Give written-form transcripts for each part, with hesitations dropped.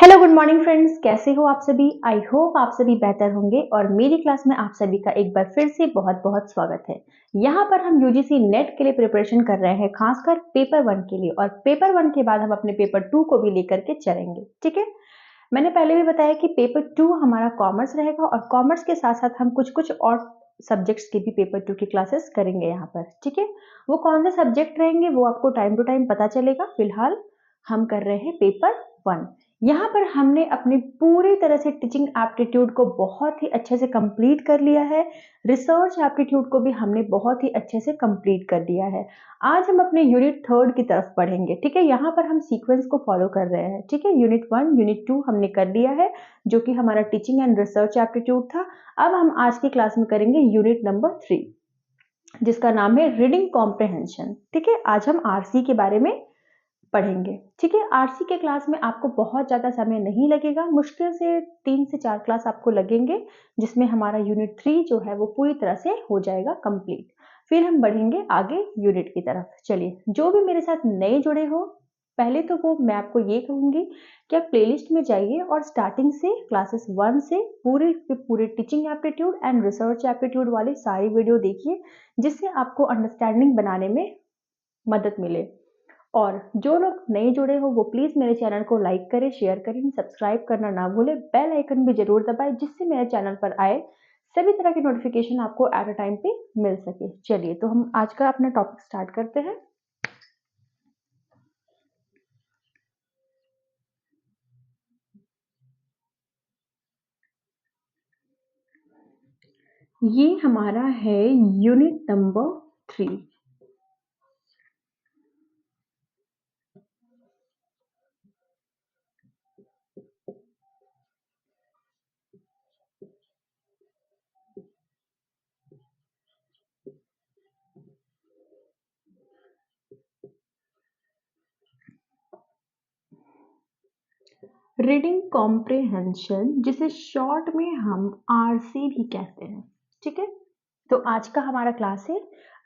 Hello good morning friends, कैसे हो आप सभी। आई होप आप सभी बेहतर होंगे और मेरी क्लास में आप सभी का एक बार फिर से बहुत बहुत स्वागत है। यहाँ पर हम यूजीसी नेट के लिए प्रिपरेशन कर रहे हैं, खासकर पेपर 1 के लिए, और पेपर 1 के बाद हम अपने पेपर 2 को भी लेकर के चलेंगे। ठीक है, मैंने पहले भी बताया कि पेपर 2 हमारा कॉमर्स रहेगा और कॉमर्स के साथ साथ हम कुछ कुछ और सब्जेक्ट्स की भी पेपर 2 की क्लासेस करेंगे यहाँ पर। ठीक है, वो कौन से सब्जेक्ट रहेंगे वो आपको टाइम टू टाइम पता चलेगा। फिलहाल हम कर रहे हैं पेपर 1। यहाँ पर हमने अपनी पूरी तरह से टीचिंग एप्टीट्यूड को बहुत ही अच्छे से कंप्लीट कर लिया है। रिसर्च एप्टीट्यूड को भी हमने बहुत ही अच्छे से कंप्लीट कर लिया है। आज हम अपने यूनिट 3 की तरफ बढ़ेंगे। ठीक है, यहाँ पर हम सीक्वेंस को फॉलो कर रहे हैं। ठीक है, यूनिट 1 यूनिट 2 हमने कर लिया है, जो कि हमारा टीचिंग एंड रिसर्च एप्टीट्यूड था। अब हम आज की क्लास में करेंगे यूनिट नंबर 3, जिसका नाम है रीडिंग कॉम्प्रहेंशन। ठीक है, आज हम आरसी के बारे में पढ़ेंगे। ठीक है, आरसी के क्लास में आपको बहुत ज़्यादा समय नहीं लगेगा, मुश्किल से 3 से 4 क्लास आपको लगेंगे, जिसमें हमारा यूनिट 3 जो है वो पूरी तरह से हो जाएगा कंप्लीट। फिर हम बढ़ेंगे आगे यूनिट की तरफ। चलिए, जो भी मेरे साथ नए जुड़े हो, पहले तो वो मैं आपको ये कहूँगी कि आप प्लेलिस्ट में जाइए और स्टार्टिंग से क्लासेस 1 से पूरे के पूरे teaching aptitude and research aptitude वाली सारी वीडियो देखिए, जिससे आपको अंडरस्टैंडिंग बनाने में मदद मिले। और जो लोग नए जुड़े हो वो प्लीज मेरे चैनल को लाइक करें, शेयर करें, सब्सक्राइब करना ना भूलें, बेल आइकन भी जरूर दबाएं, जिससे मेरे चैनल पर आए सभी तरह की नोटिफिकेशन आपको एट अ टाइम पे मिल सके। चलिए, तो हम आज का अपना टॉपिक स्टार्ट करते हैं। ये हमारा है यूनिट नंबर 3। रीडिंग कॉम्प्रिहेंशन, जिसे शॉर्ट में हम आरसी भी कहते हैं। ठीक है, तो आज का हमारा क्लास है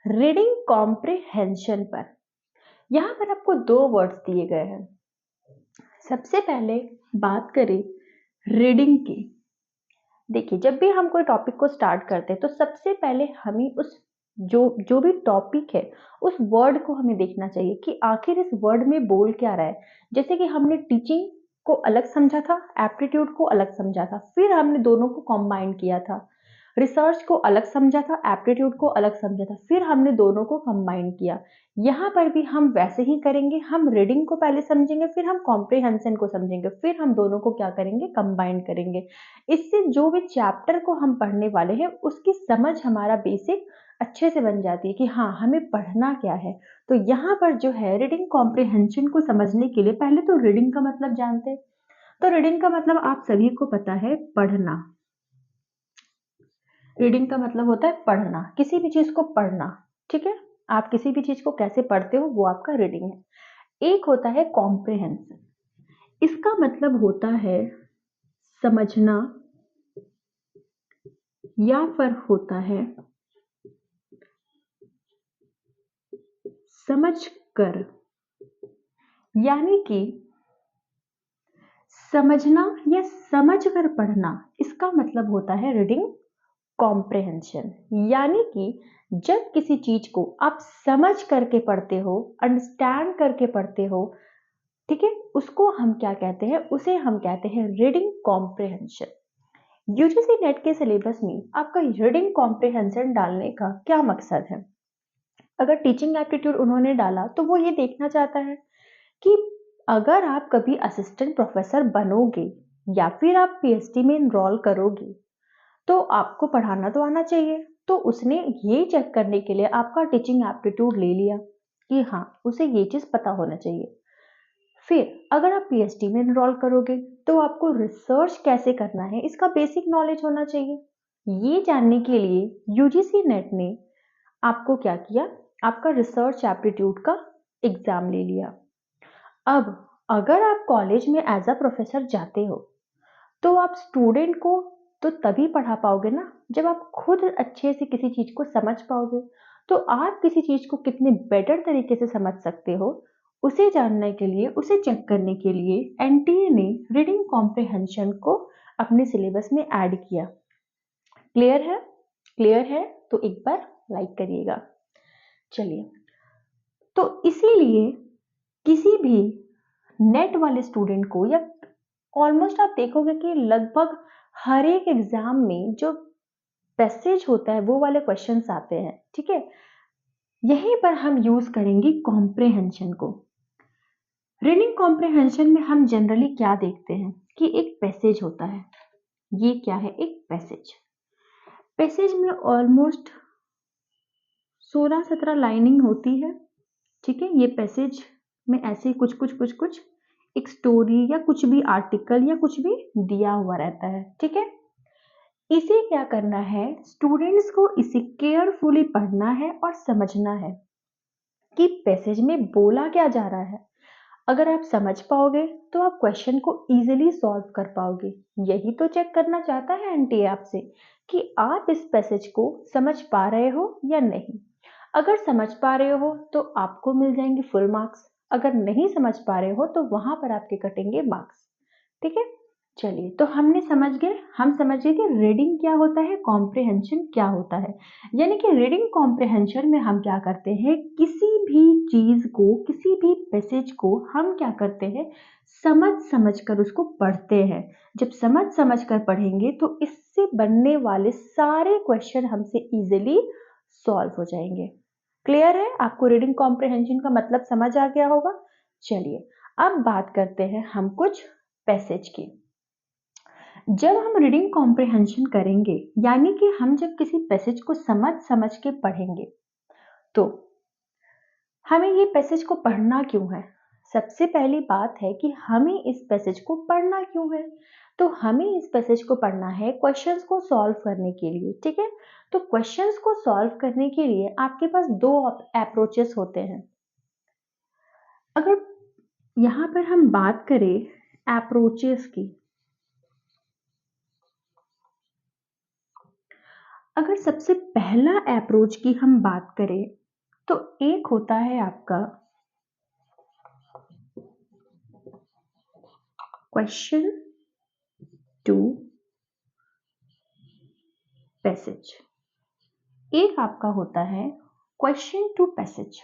रीडिंग कॉम्प्रिहेंशन पर। यहाँ पर आपको 2 वर्ड्स दिए गए हैं। सबसे पहले बात करें रीडिंग की। देखिए, जब भी हम कोई टॉपिक को स्टार्ट करते हैं तो सबसे पहले हमें उस जो जो भी टॉपिक है उस वर्ड को हमें देखना चाहिए कि आखिर इस वर्ड में बोल क्या रहा है। जैसे कि हमने टीचिंग को अलग समझा था, एप्टीट्यूड को अलग समझा था, फिर हमने दोनों को कंबाइन किया था। रिसर्च को अलग समझा था, एप्टीट्यूड को अलग समझा था, फिर हमने दोनों को कंबाइन किया। यहाँ पर भी हम वैसे ही करेंगे। हम रीडिंग को पहले समझेंगे, फिर हम कॉम्प्रिहेंशन को समझेंगे, फिर हम दोनों को क्या करेंगे, कंबाइन करेंगे। इससे जो भी चैप्टर को हम पढ़ने वाले हैं उसकी समझ हमारा बेसिक अच्छे से बन जाती है कि हाँ, हमें पढ़ना क्या है। तो यहाँ पर जो है रीडिंग कॉम्प्रिहेंशन को समझने के लिए पहले तो रीडिंग का मतलब जानते हैं। तो रीडिंग का मतलब आप सभी को पता है, पढ़ना। रीडिंग का मतलब होता है पढ़ना, किसी भी चीज को पढ़ना। ठीक है, आप किसी भी चीज को कैसे पढ़ते हो वो आपका रीडिंग है। एक होता है कॉम्प्रिहेंशन, इसका मतलब होता है समझना, या फिर होता है समझ कर। यानी कि समझना या समझ कर पढ़ना, इसका मतलब होता है रीडिंग कॉम्प्रिहेंशन। यानी कि जब किसी चीज को आप समझ करके पढ़ते हो, अंडरस्टैंड करके पढ़ते हो, ठीक है, उसको हम क्या कहते हैं, उसे हम कहते हैं रीडिंग कॉम्प्रिहेंशन। यूजीसी नेट के सिलेबस में आपका रीडिंग कॉम्प्रिहेंशन डालने का क्या मकसद है। अगर टीचिंग एप्टीट्यूड उन्होंने डाला तो वो ये देखना चाहता है कि अगर आप कभी असिस्टेंट प्रोफेसर बनोगे या फिर आप पीएचडी में एनरोल करोगे तो आपको पढ़ाना तो आना चाहिए। तो उसने ये चेक करने के लिए आपका टीचिंग एप्टीट्यूड ले लिया कि हाँ, उसे ये चीज पता होना चाहिए। फिर अगर आप पीएचडी में एनरोल करोगे तो आपको रिसर्च कैसे करना है इसका बेसिक नॉलेज होना चाहिए। ये जानने के लिए यूजीसी नेट ने आपको क्या किया, आपका रिसर्च एप्टीट्यूड का एग्जाम ले लिया। अब अगर आप कॉलेज में एज अ प्रोफेसर जाते हो तो आप स्टूडेंट को तो तभी पढ़ा पाओगे ना जब आप खुद अच्छे से किसी चीज को समझ पाओगे। तो आप किसी चीज को कितने बेटर तरीके से समझ सकते हो, उसे जानने के लिए, उसे चेक करने के लिए एनटीए ने रीडिंग कॉम्प्रिहेंशन को अपने सिलेबस में ऐड किया। क्लियर है? क्लियर है तो एक बार लाइक करिएगा। चलिए, तो इसीलिए किसी भी नेट वाले स्टूडेंट को, या ऑलमोस्ट आप देखोगे कि लगभग हर एक एग्जाम में जो पैसेज होता है वो वाले क्वेश्चंस आते हैं। ठीक है, यहीं पर हम यूज करेंगे कॉम्प्रिहेंशन को। रीडिंग कॉम्प्रिहेंशन में हम जनरली क्या देखते हैं कि एक पैसेज होता है। ये क्या है? एक पैसेज। पैसेज में ऑलमोस्ट 16-17 लाइनिंग होती है। ठीक है, ये पैसेज में ऐसे कुछ एक स्टोरी या कुछ भी आर्टिकल या कुछ भी दिया हुआ रहता है। ठीक है, इसे क्या करना है, स्टूडेंट्स को इसे केयरफुली पढ़ना है और समझना है कि पैसेज में बोला क्या जा रहा है। अगर आप समझ पाओगे तो आप क्वेश्चन को इजीली सॉल्व कर पाओगे। यही तो चेक करना चाहता है एनटीए आपसे कि आप इस पैसेज को समझ पा रहे हो या नहीं। अगर समझ पा रहे हो तो आपको मिल जाएंगे फुल मार्क्स, अगर नहीं समझ पा रहे हो तो वहां पर आपके कटेंगे मार्क्स। ठीक है, चलिए, तो हम समझ गए कि रीडिंग क्या होता है, कॉम्प्रिहेंशन क्या होता है। यानी कि रीडिंग कॉम्प्रिहेंशन में हम क्या करते हैं, किसी भी चीज को, किसी भी पैसेज को हम क्या करते हैं, समझ कर उसको पढ़ते हैं। जब समझ कर पढ़ेंगे तो इससे बनने वाले सारे क्वेश्चन हमसे इजीली सॉल्व हो जाएंगे। क्लियर है? आपको रीडिंग कॉम्प्रिहेंशन का मतलब समझ आ गया होगा। चलिए, अब बात करते हैं हम कुछ पैसेज की। जब हम रीडिंग कॉम्प्रिहेंशन करेंगे, यानी कि हम जब किसी पैसेज को समझ के पढ़ेंगे, तो हमें ये पैसेज को पढ़ना क्यों है? सबसे पहली बात है कि हमें इस पैसेज को पढ़ना क्यों है। तो हमें इस पैसेज को पढ़ना है क्वेश्चंस को सॉल्व करने के लिए। ठीक है, तो क्वेश्चंस को सॉल्व करने के लिए आपके पास दो अप्रोचेस होते हैं। अगर यहां पर हम बात करें अप्रोचेस की, अगर सबसे पहला अप्रोच की हम बात करें तो एक होता है आपका क्वेश्चन टू पैसेज, एक आपका होता है क्वेश्चन टू पैसेज।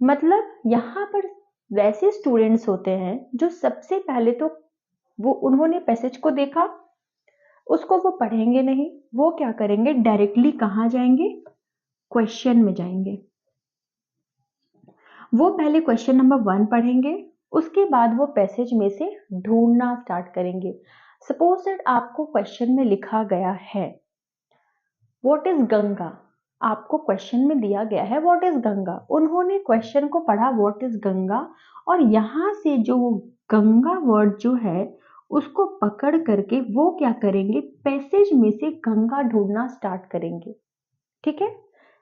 मतलब यहां पर वैसे स्टूडेंट्स होते हैं जो सबसे पहले तो उन्होंने पैसेज को देखा, उसको वो पढ़ेंगे नहीं, वो क्या करेंगे, डायरेक्टली कहां जाएंगे, क्वेश्चन में जाएंगे। वो पहले क्वेश्चन नंबर 1 पढ़ेंगे, उसके बाद वो पैसेज में से ढूंढना स्टार्ट करेंगे। सपोज दैट आपको क्वेश्चन में लिखा गया है व्हाट इज गंगा, आपको क्वेश्चन में दिया गया है व्हाट इज गंगा। उन्होंने क्वेश्चन को पढ़ा व्हाट इज गंगा, और यहां से जो गंगा वर्ड जो है उसको पकड़ करके वो क्या करेंगे, पैसेज में से गंगा ढूंढना स्टार्ट करेंगे। ठीक है,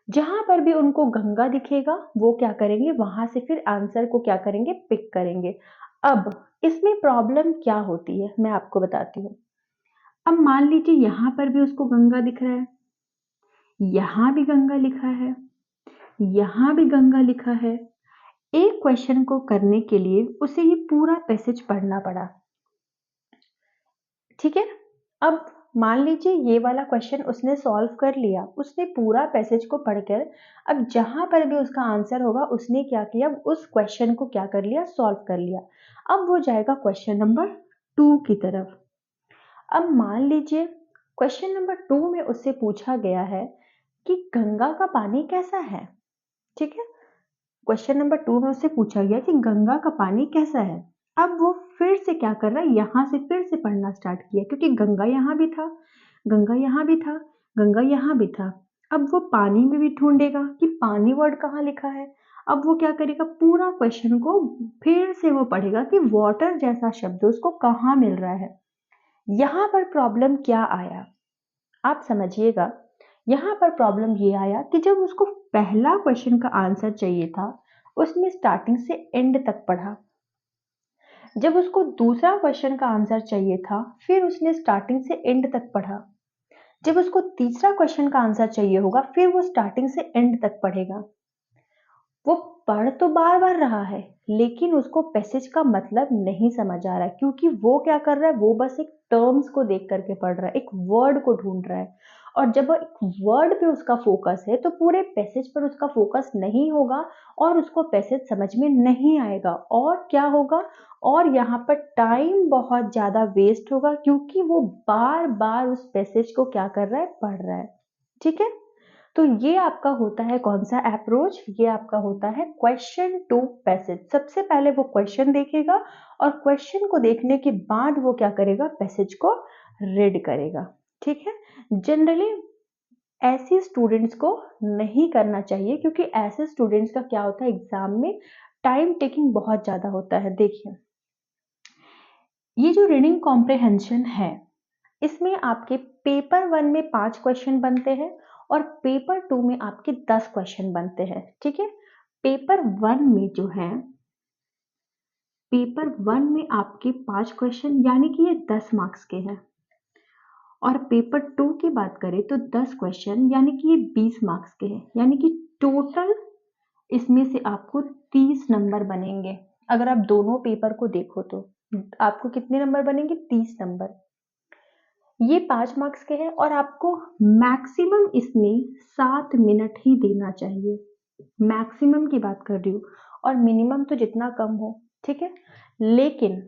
जहां पर भी उनको गंगा दिखेगा वो क्या करेंगे, वहां से फिर आंसर को क्या करेंगे, पिक करेंगे। अब इसमें प्रॉब्लम क्या होती है मैं आपको बताती हूँ। अब मान लीजिए यहां पर भी उसको गंगा दिख रहा है, यहां भी गंगा लिखा है, यहां भी गंगा लिखा है। एक क्वेश्चन को करने के लिए उसे ये पूरा पैसेज पढ़ना पड़ा। ठीक है, अब मान लीजिए ये वाला क्वेश्चन उसने सॉल्व कर लिया, उसने पूरा पैसेज को पढ़कर अब जहां पर भी उसका आंसर होगा उसने क्या किया, उस क्वेश्चन को क्या कर लिया, सॉल्व कर लिया। अब वो जाएगा क्वेश्चन नंबर 2 की तरफ। अब मान लीजिए क्वेश्चन नंबर 2 में उससे पूछा गया है कि गंगा का पानी कैसा है। ठीक है, क्वेश्चन नंबर 2 में उससे पूछा गया कि गंगा का पानी कैसा है। अब वो फिर से क्या कर रहा है, यहां से फिर से पढ़ना स्टार्ट किया, क्योंकि गंगा यहां भी था, गंगा यहां भी था, गंगा यहां भी था। अब वो पानी में भी ढूंढेगा कि पानी वर्ड कहाँ लिखा है। अब वो क्या करेगा, पूरा क्वेश्चन को फिर से वो पढ़ेगा कि वाटर जैसा शब्द उसको कहाँ मिल रहा है। यहां पर प्रॉब्लम क्या आया, आप समझिएगा। यहां पर प्रॉब्लम ये आया कि जब उसको पहला क्वेश्चन का आंसर चाहिए था उसने स्टार्टिंग से एंड तक पढ़ा, जब उसको दूसरा क्वेश्चन का आंसर चाहिए था फिर उसने स्टार्टिंग से एंड तक पढ़ा, जब उसको तीसरा क्वेश्चन का आंसर चाहिए होगा फिर वो स्टार्टिंग से एंड तक पढ़ेगा। वो पढ़ तो बार बार रहा है लेकिन उसको पैसेज का मतलब नहीं समझ आ रहा है, क्योंकि वो क्या कर रहा है, वो बस एक टर्म्स को देख करके पढ़ रहा है, एक वर्ड को ढूंढ रहा है। और जब एक वर्ड पे उसका फोकस है तो पूरे पैसेज पर उसका फोकस नहीं होगा और उसको पैसेज समझ में नहीं आएगा। और क्या होगा, और यहाँ पर टाइम बहुत ज्यादा वेस्ट होगा, क्योंकि वो बार बार उस पैसेज को क्या कर रहा है, पढ़ रहा है। ठीक है, तो ये आपका होता है कौन सा अप्रोच, ये आपका होता है क्वेश्चन टू पैसेज। सबसे पहले वो क्वेश्चन देखेगा और क्वेश्चन को देखने के बाद वो क्या करेगा, पैसेज को रीड करेगा। ठीक है, जनरली ऐसे स्टूडेंट्स को नहीं करना चाहिए, क्योंकि ऐसे स्टूडेंट्स का क्या होता है, एग्जाम में टाइम टेकिंग बहुत ज्यादा होता है। देखिए, ये जो रीडिंग कॉम्प्रिहेंशन है, इसमें आपके पेपर 1 में 5 क्वेश्चन बनते हैं और पेपर 2 में आपके 10 क्वेश्चन बनते हैं। ठीक है, पेपर 1 में जो है, पेपर 1 में आपके 5 क्वेश्चन यानी कि ये 10 मार्क्स के हैं, और पेपर 2 की बात करें तो 10 क्वेश्चन यानी कि ये 20 मार्क्स के हैं, यानी कि टोटल इसमें से आपको 30 नंबर बनेंगे। अगर आप दोनों पेपर को देखो तो आपको कितने नंबर बनेंगे, 30 नंबर। ये 5 मार्क्स के हैं और आपको मैक्सिमम इसमें 7 मिनट ही देना चाहिए। मैक्सिमम की बात कर रही हूँ, और मिनिमम तो जितना कम हो। ठीक है, लेकिन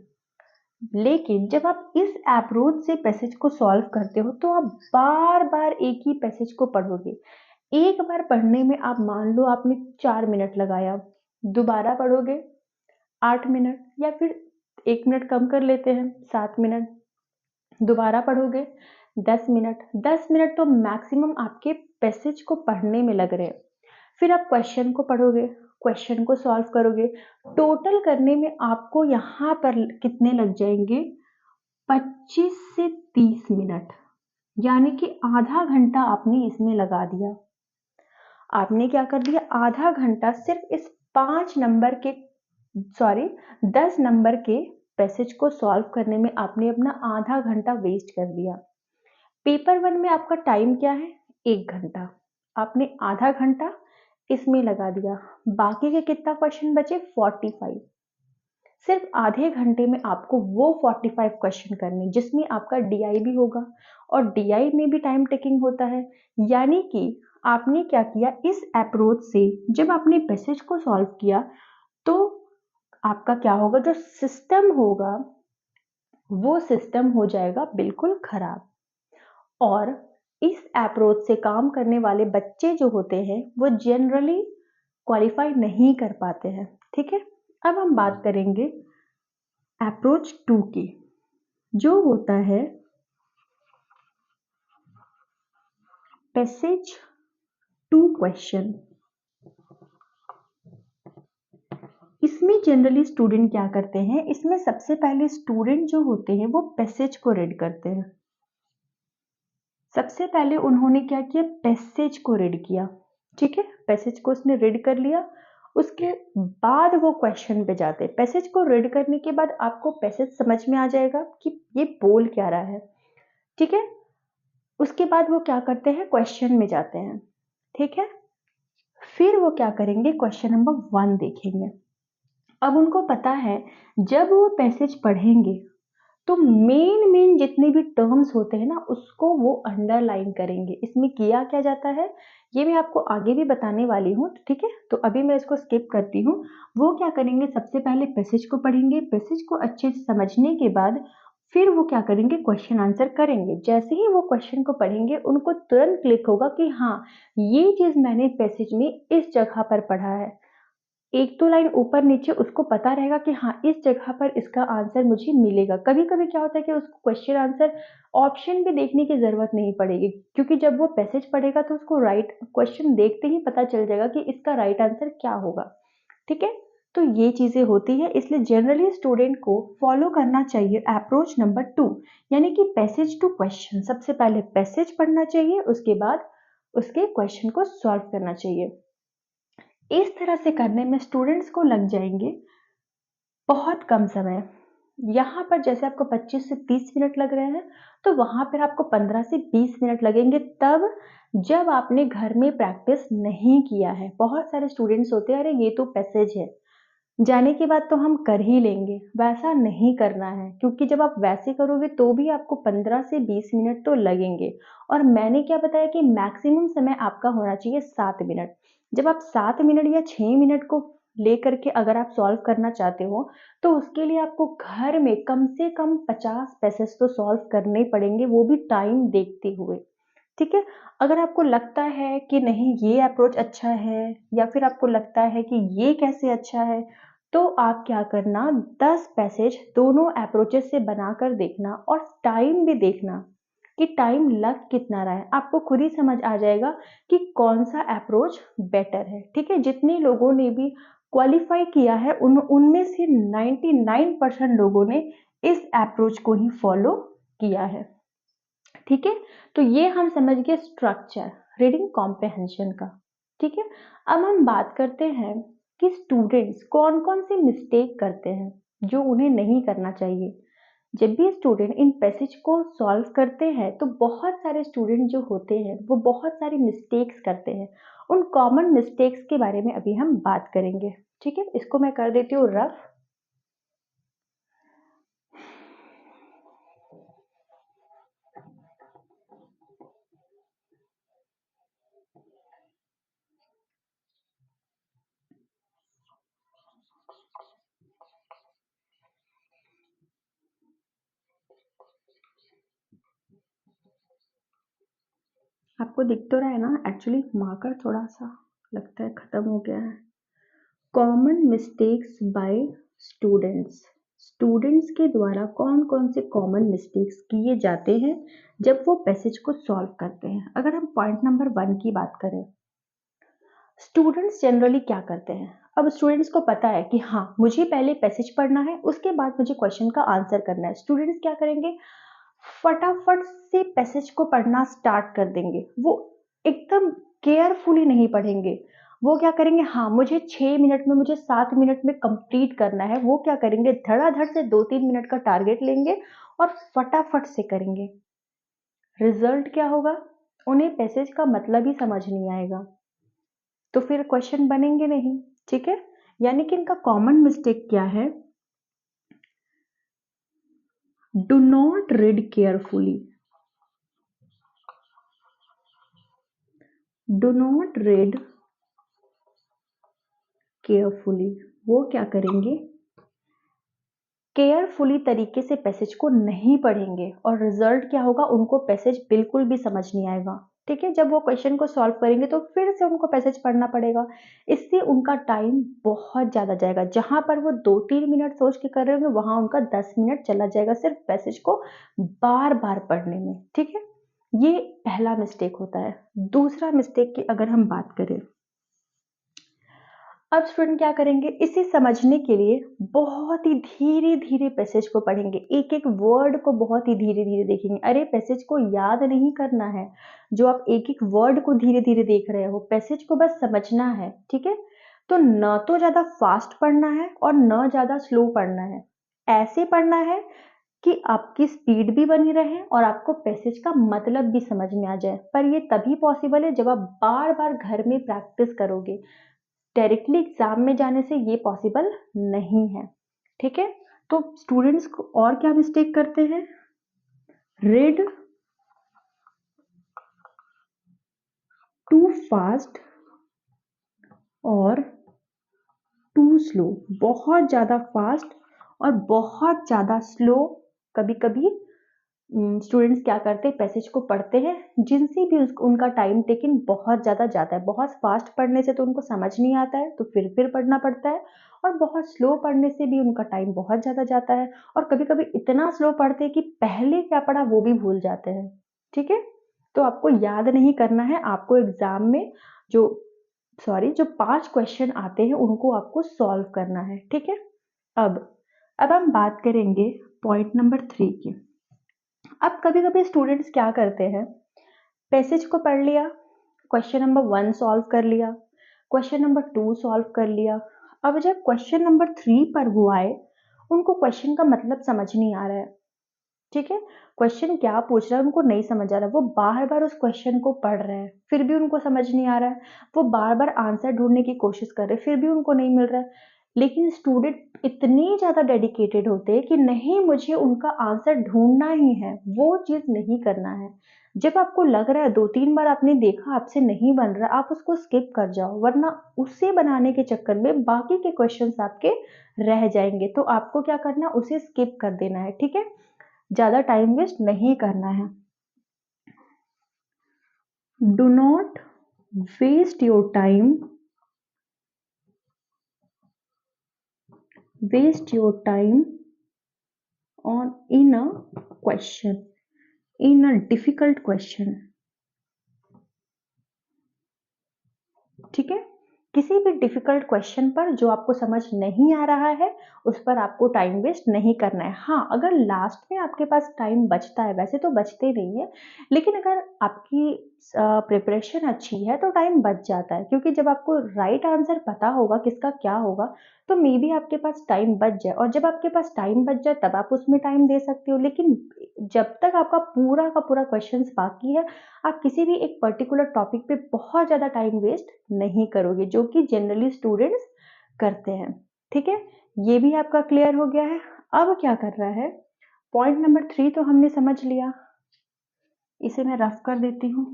लेकिन जब आप इस अप्रोच से पैसेज को सॉल्व करते हो तो आप बार बार एक ही पैसेज को पढ़ोगे। एक बार पढ़ने में आप मान लो आपने 4 मिनट लगाया, दोबारा पढ़ोगे 8 मिनट, या फिर 1 मिनट कम कर लेते हैं 7 मिनट, दोबारा पढ़ोगे 10 मिनट। 10 मिनट तो मैक्सिमम आपके पैसेज को पढ़ने में लग रहे हैं। फिर आप क्वेश्चन को पढ़ोगे, क्वेश्चन को सॉल्व करोगे, टोटल करने में आपको यहाँ पर कितने लग जाएंगे, 25 से 30 मिनट, यानी कि आधा घंटा आपने इसमें लगा दिया। आपने क्या कर दिया, आधा घंटा सिर्फ इस 5 नंबर के, सॉरी 10 नंबर के पैसेज को सॉल्व करने में आपने अपना आधा घंटा वेस्ट कर दिया। पेपर 1 में आपका टाइम क्या है, 1 घंटा, आपने आधा घंटा इसमें लगा दिया। बाकी के कितना क्वेश्चन बचे, 45। सिर्फ आधे घंटे में आपको वो 45 क्वेश्चन करने, जिसमें आपका डीआई भी होगा, और डीआई में भी टाइम टेकिंग होता है। यानी कि आपने क्या किया, इस अप्रोच से जब आपने पैसेज को सॉल्व किया तो आपका क्या होगा, जो सिस्टम होगा वो सिस्टम हो जाएगा बिल्कुल खराब। और इस अप्रोच से काम करने वाले बच्चे जो होते हैं वो जनरली क्वालिफाई नहीं कर पाते हैं। ठीक है, अब हम बात करेंगे अप्रोच 2 की, जो होता है पैसेज टू क्वेश्चन। इसमें जनरली स्टूडेंट क्या करते हैं, इसमें सबसे पहले स्टूडेंट जो होते हैं वो पैसेज को रीड करते हैं। सबसे पहले उन्होंने क्या किया, पैसेज को रीड किया। ठीक है, पैसेज को उसने रीड कर लिया, उसके बाद वो क्वेश्चन पे जाते हैं। पैसेज को रीड करने के बाद आपको पैसेज समझ में आ जाएगा कि ये बोल क्या रहा है। ठीक है, उसके बाद वो क्या करते हैं, क्वेश्चन में जाते हैं। ठीक है, फिर वो क्या करेंगे, क्वेश्चन नंबर 1 देखेंगे। अब उनको पता है जब वो पैसेज पढ़ेंगे तो मेन मेन जितने भी टर्म्स होते हैं ना, उसको वो अंडरलाइन करेंगे। इसमें किया क्या जाता है, ये मैं आपको आगे भी बताने वाली हूँ। ठीक है, तो अभी मैं इसको स्किप करती हूँ। वो क्या करेंगे, सबसे पहले पैसेज को पढ़ेंगे, पैसेज को अच्छे से समझने के बाद फिर वो क्या करेंगे, क्वेश्चन आंसर करेंगे। जैसे ही वो क्वेश्चन को पढ़ेंगे उनको तुरंत क्लिक होगा कि हाँ, ये चीज मैंने पैसेज में इस जगह पर पढ़ा है। एक दो लाइन ऊपर नीचे उसको पता रहेगा कि हाँ, इस जगह पर इसका आंसर मुझे मिलेगा। कभी कभी क्या होता है कि उसको क्वेश्चन आंसर ऑप्शन भी देखने की जरूरत नहीं पड़ेगी, क्योंकि जब वो पैसेज पढ़ेगा तो उसको राइट क्वेश्चन देखते ही पता चल जाएगा कि इसका राइट आंसर क्या होगा। ठीक है, तो ये चीजें होती है, इसलिए जनरली स्टूडेंट को फॉलो करना चाहिए अप्रोच नंबर 2, यानी कि पैसेज टू क्वेश्चन। सबसे पहले पैसेज पढ़ना चाहिए, उसके बाद उसके क्वेश्चन को सॉल्व करना चाहिए। इस तरह से करने में स्टूडेंट्स को लग जाएंगे बहुत कम समय, यहाँ पर जैसे आपको 25 से 30 मिनट लग रहे हैं, तो वहाँ पर आपको 15 से 20 मिनट लगेंगे, तब जब आपने घर में प्रैक्टिस नहीं किया है। बहुत सारे स्टूडेंट्स होते हैं, अरे ये तो पैसेज है, जाने के बाद तो हम कर ही लेंगे, वैसा नहीं करना है, क्योंकि जब आप वैसे करोगे तो भी आपको 15 से 20 मिनट तो लगेंगे। और मैंने क्या बताया कि मैक्सिमम समय आपका होना चाहिए 7 मिनट। जब आप 7 मिनट या 6 मिनट को लेकर के अगर आप सॉल्व करना चाहते हो, तो उसके लिए आपको घर में कम से कम 50 पैसेज तो सॉल्व करने पड़ेंगे, वो भी टाइम देखते हुए। ठीक है? अगर आपको लगता है कि नहीं ये अप्रोच अच्छा है, या फिर आपको लगता है कि ये कैसे अच्छा है, तो आप क्या करना, 10 पैसेज दोनों अप्रोचेस से बनाकर देखना और टाइम भी देखना कि टाइम लग कितना रहा है। आपको खुद ही समझ आ जाएगा कि कौन सा अप्रोच बेटर है। ठीक है? जितने लोगों ने भी क्वालिफाई किया है उनमें से 99% लोगों ने इस अप्रोच को ही फॉलो किया है। ठीक है? तो ये हम समझ गए स्ट्रक्चर रीडिंग कॉम्प्रिहेंशन का। ठीक है? अब हम बात करते हैं कि स्टूडेंट्स कौन कौन सी मिस्टेक करते हैं जो उन्हें नहीं करना चाहिए। जब भी स्टूडेंट इन पैसेज को सॉल्व करते हैं, तो बहुत सारे स्टूडेंट जो होते हैं वो बहुत सारी मिस्टेक्स करते हैं। उन कॉमन मिस्टेक्स के बारे में अभी हम बात करेंगे। ठीक है? इसको मैं कर देती हूँ रफ। आपको दिख तो रहा है ना, एक्चुअली मार्कर थोड़ा सा लगता है खत्म हो गया है। Common mistakes by students. Students के द्वारा कौन कौन से कॉमन मिस्टेक्स किए जाते हैं जब वो पैसेज को सॉल्व करते हैं। अगर हम पॉइंट नंबर 1 की बात करें, स्टूडेंट्स जनरली क्या करते हैं। अब स्टूडेंट्स को पता है कि हाँ मुझे पहले पैसेज पढ़ना है, उसके बाद मुझे क्वेश्चन का आंसर करना है। स्टूडेंट्स क्या करेंगे, फटाफट से पैसेज को पढ़ना स्टार्ट कर देंगे। वो एकदम केयरफुली नहीं पढ़ेंगे। वो क्या करेंगे, हाँ मुझे 6 मिनट में, मुझे 7 मिनट में कंप्लीट करना है। वो क्या करेंगे, धड़ाधड़ से 2-3 मिनट का टारगेट लेंगे और फटाफट से करेंगे। रिजल्ट क्या होगा, उन्हें पैसेज का मतलब ही समझ नहीं आएगा, तो फिर क्वेश्चन बनेंगे नहीं। ठीक है? यानी कि इनका कॉमन मिस्टेक क्या है, do not read carefully. Do not read carefully. वो क्या करेंगे, केयरफुली तरीके से पैसेज को नहीं पढ़ेंगे, और रिजल्ट क्या होगा, उनको पैसेज बिल्कुल भी समझ नहीं आएगा। ठीक है? जब वो क्वेश्चन को सॉल्व करेंगे तो फिर से उनको पैसेज पढ़ना पड़ेगा। इससे उनका टाइम बहुत ज्यादा जाएगा। जहां पर वो 2-3 मिनट सोच के कर रहे होंगे, वहां उनका 10 मिनट चला जाएगा सिर्फ पैसेज को बार बार पढ़ने में। ठीक है? ये पहला मिस्टेक होता है। दूसरा मिस्टेक की अगर हम बात करें, अब स्टूडेंट क्या करेंगे, इसे समझने के लिए बहुत ही धीरे धीरे पैसेज को पढ़ेंगे, एक एक वर्ड को बहुत ही धीरे धीरे देखेंगे। अरे पैसेज को याद नहीं करना है, जो आप एक एक वर्ड को धीरे धीरे देख रहे हो, पैसेज को बस समझना है। ठीक है? तो न तो ज्यादा फास्ट पढ़ना है और न ज्यादा स्लो पढ़ना है। ऐसे पढ़ना है कि आपकी स्पीड भी बनी रहे और आपको पैसेज का मतलब भी समझ में आ जाए। पर ये तभी पॉसिबल है जब आप बार बार घर में प्रैक्टिस करोगे। डायरेक्टली एग्जाम में जाने से ये पॉसिबल नहीं है। ठीक है? तो स्टूडेंट्स को और क्या मिस्टेक करते हैं, रीड टू फास्ट और टू स्लो। बहुत ज्यादा फास्ट और बहुत ज्यादा स्लो। कभी कभी स्टूडेंट्स क्या करते हैं, पैसेज को पढ़ते हैं, जिनसे भी उनका टाइम टेकिंग बहुत ज़्यादा जाता है। बहुत फास्ट पढ़ने से तो उनको समझ नहीं आता है, तो फिर पढ़ना पड़ता है, और बहुत स्लो पढ़ने से भी उनका टाइम बहुत ज़्यादा जाता है, और कभी कभी इतना स्लो पढ़ते हैं कि पहले क्या पढ़ा वो भी भूल जाते हैं। ठीक है? तो आपको याद नहीं करना है, आपको एग्जाम में जो जो 5 क्वेश्चन आते हैं उनको आपको सॉल्व करना है। ठीक है? अब हम बात करेंगे पॉइंट नंबर 3 की। अब कभी कभी स्टूडेंट्स क्या करते हैं, पैसेज को पढ़ लिया, क्वेश्चन नंबर 1 सॉल्व कर लिया, क्वेश्चन नंबर 2 सॉल्व कर लिया। अब जब क्वेश्चन नंबर 3 पर वो आए, उनको क्वेश्चन का मतलब समझ नहीं आ रहा है, ठीक है, क्वेश्चन क्या पूछ रहा है उनको नहीं समझ आ रहा है, वो बार बार उस क्वेश्चन को पढ़ रहे हैं फिर भी उनको समझ नहीं आ रहा है, वो बार बार आंसर ढूंढने की कोशिश कर रहे हैं फिर भी उनको नहीं मिल रहा है। लेकिन स्टूडेंट इतने ज्यादा डेडिकेटेड होते हैं कि नहीं, मुझे उनका आंसर ढूंढना ही है, वो चीज नहीं करना है। जब आपको लग रहा है 2-3 बार आपने देखा आपसे नहीं बन रहा, आप उसको स्किप कर जाओ, वरना उसे बनाने के चक्कर में बाकी के क्वेश्चंस आपके रह जाएंगे। तो आपको क्या करना, उसे स्किप कर देना है, ठीक है, ज्यादा टाइम वेस्ट नहीं करना है। Do not waste your time, waste your time on in a question, in a difficult question, ठीक है, किसी भी डिफिकल्ट क्वेश्चन पर जो आपको समझ नहीं आ रहा है उस पर आपको टाइम वेस्ट नहीं करना है। हाँ, अगर लास्ट में आपके पास टाइम बचता है, वैसे तो बचते नहीं है, लेकिन अगर आपकी प्रिपरेशन अच्छी है तो टाइम बच जाता है, क्योंकि जब आपको राइट आंसर पता होगा किसका क्या होगा तो मे बी आपके पास टाइम बच जाए, और जब आपके पास टाइम बच जाए तब आप उसमें टाइम दे सकते हो। लेकिन जब तक आपका पूरा का पूरा क्वेश्चन बाकी है, आप किसी भी एक पर्टिकुलर टॉपिक पे बहुत ज़्यादा टाइम वेस्ट नहीं करोगे, जो कि जनरली स्टूडेंट्स करते हैं, ठीक है, ये भी आपका क्लियर हो गया है। अब क्या कर रहा है, पॉइंट नंबर 3 तो हमने समझ लिया, इसे मैं रफ कर देती हूँ।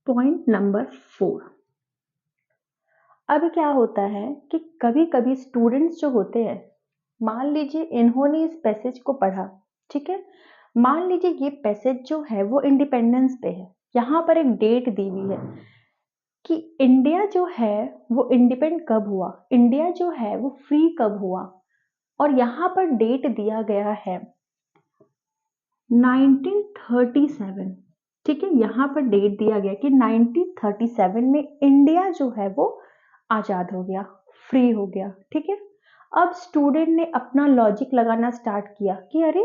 पॉइंट नंबर 4, अब क्या होता है कि कभी कभी स्टूडेंट्स जो होते हैं, मान लीजिए इन्होंने इस पैसेज को पढ़ा, ठीक है, मान लीजिए ये पैसेज जो है वो इंडिपेंडेंस पे है, यहाँ पर एक डेट दी हुई है कि इंडिया जो है वो इंडिपेंडेंट कब हुआ, इंडिया जो है वो फ्री कब हुआ, और यहाँ पर डेट दिया गया है 1937, ठीक है, यहाँ पर डेट दिया गया कि 1937 में इंडिया जो है वो आजाद हो गया, फ्री हो गया, ठीक है। अब स्टूडेंट ने अपना लॉजिक लगाना स्टार्ट किया कि अरे,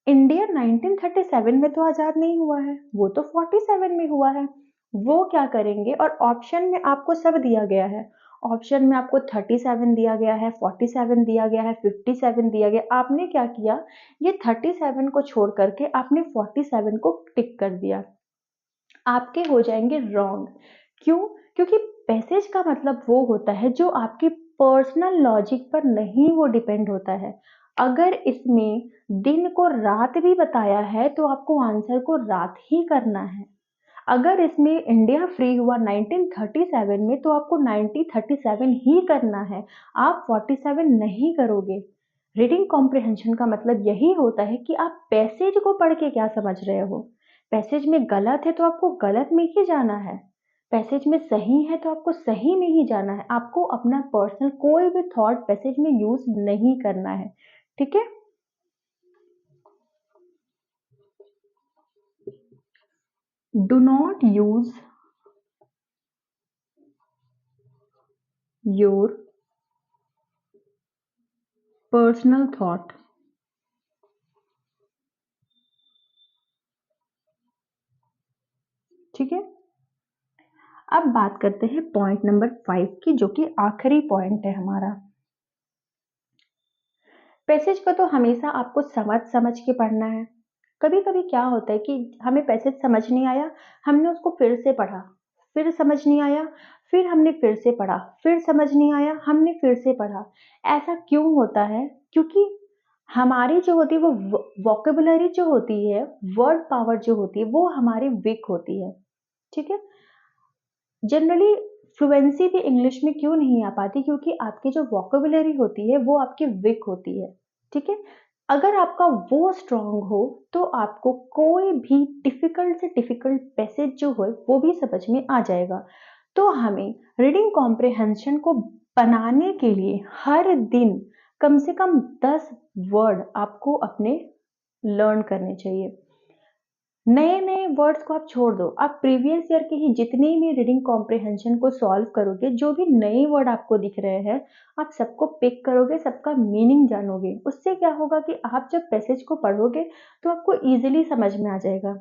इंडिया 1937 में तो आजाद नहीं हुआ है, वो तो 47 में हुआ है। वो क्या करेंगे, और ऑप्शन में आपको सब दिया गया है, ऑप्शन में आपको 37 दिया गया है, 47 दिया गया है, 57 दिया गया, आपने क्या किया, ये 37 को छोड़ करके आपने 47 को टिक कर दिया, आपके हो जाएंगे रॉन्ग। क्यों? क्योंकि पैसेज का मतलब वो होता है जो आपकी पर्सनल लॉजिक पर नहीं वो डिपेंड होता है। अगर इसमें दिन को रात भी बताया है तो आपको आंसर को रात ही करना है। अगर इसमें इंडिया फ्री हुआ 1937 में तो आपको 1937 ही करना है, आप 47 नहीं करोगे। रीडिंग कॉम्प्रिहेंशन का मतलब यही होता है कि आप पैसेज को पढ़ के क्या समझ रहे हो। पैसेज में गलत है तो आपको गलत में ही जाना है, पैसेज में सही है तो आपको सही में ही जाना है, आपको अपना पर्सनल कोई भी थॉट पैसेज में यूज नहीं करना है, ठीक है। Do not use your personal thought, ठीक है। अब बात करते हैं पॉइंट नंबर 5 की, जो कि आखिरी पॉइंट है हमारा। पैसेज को तो हमेशा आपको समझ समझ के पढ़ना है। कभी कभी क्या होता है कि हमें पैसेज समझ नहीं आया, हमने उसको फिर से पढ़ा, फिर समझ नहीं आया, फिर हमने फिर से पढ़ा, फिर समझ नहीं आया, हमने फिर से पढ़ा। ऐसा क्यों होता है? क्योंकि हमारी जो होती है वो वोकेबुलरी जो होती है, वर्ड पावर जो होती है वो हमारी वीक होती है, ठीक है। जनरली फ्लुएंसी भी इंग्लिश में क्यों नहीं आ पाती? क्योंकि आपकी जो वोकेबुलरी होती है वो आपकी वीक होती है, ठीक है। अगर आपका वो स्ट्रांग हो तो आपको कोई भी डिफिकल्ट से डिफिकल्ट पैसेज जो हो वो भी समझ में आ जाएगा। तो हमें रीडिंग कॉम्प्रिहेंशन को बनाने के लिए हर दिन कम से कम 10 वर्ड आपको अपने लर्न करने चाहिए। नए नए वर्ड्स को आप छोड़ दो, आप प्रीवियस ईयर के ही जितने भी रीडिंग कॉम्प्रिहेंशन को सॉल्व करोगे, जो भी नए वर्ड आपको दिख रहे हैं आप सबको पिक करोगे, सबका मीनिंग जानोगे। उससे क्या होगा कि आप जब पैसेज को पढ़ोगे तो आपको इजीली समझ में आ जाएगा।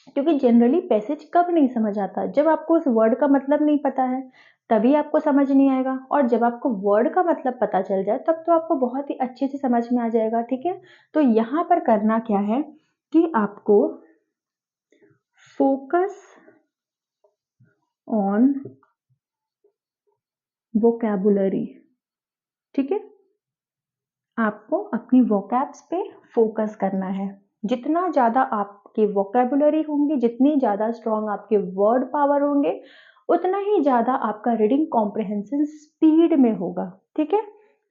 क्योंकि जनरली पैसेज कब नहीं समझ आता, जब आपको उस वर्ड का मतलब नहीं पता है तभी आपको समझ नहीं आएगा, और जब आपको वर्ड का मतलब पता चल जाए तब तो आपको बहुत ही अच्छे से समझ में आ जाएगा। ठीक है, तो यहाँ पर करना क्या है कि आपको फोकस ऑन वोकैबुलरी, ठीक है, आपको अपनी वोकैब्स पे फोकस करना है। जितना ज़्यादा आपके वोकैबुलरी होंगे, जितनी ज़्यादा स्ट्रॉन्ग आपके वर्ड पावर होंगे, उतना ही ज़्यादा आपका रीडिंग कॉम्प्रिहेंशन स्पीड में होगा। ठीक है,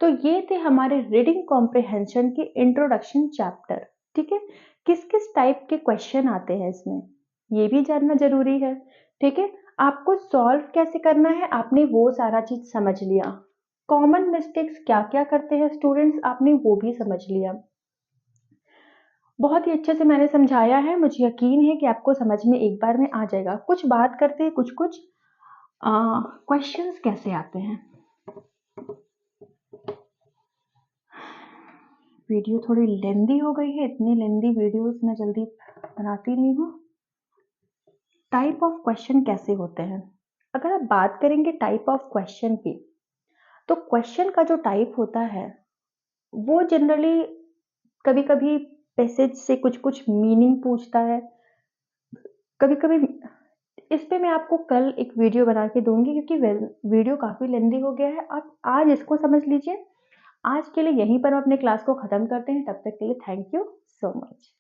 तो ये थे हमारे रीडिंग कॉम्प्रिहेंशन के इंट्रोडक्शन चैप्टर। ठीक है, किस किस टाइप के क्वेश्चन आते हैं इसमें, ये भी जानना जरूरी है। ठीक है, आपको सॉल्व कैसे करना है आपने वो सारा चीज समझ लिया। कॉमन मिस्टेक्स क्या क्या करते हैं स्टूडेंट्स आपने वो भी समझ लिया। बहुत ही अच्छे से मैंने समझाया है, मुझे यकीन है कि आपको समझ में एक बार में आ जाएगा। कुछ बात करते हैं कुछ कुछ क्वेश्चंस कैसे आते हैं। वीडियो थोड़ी लेंदी हो गई है, इतनी लेंदी वीडियोस मैं जल्दी बनाती नहीं हूँ। टाइप ऑफ क्वेश्चन कैसे होते हैं, अगर आप बात करेंगे टाइप ऑफ क्वेश्चन की, तो क्वेश्चन का जो टाइप होता है वो जनरली कभी कभी पैसेज से कुछ कुछ मीनिंग पूछता है, कभी कभी इस पे मैं आपको कल एक वीडियो बना के दूंगी, क्योंकि वीडियो काफी लेंदी हो गया है। आप आज इसको समझ लीजिए। आज के लिए यहीं पर हम अपने क्लास को खत्म करते हैं, तब तक के लिए थैंक यू सो मच।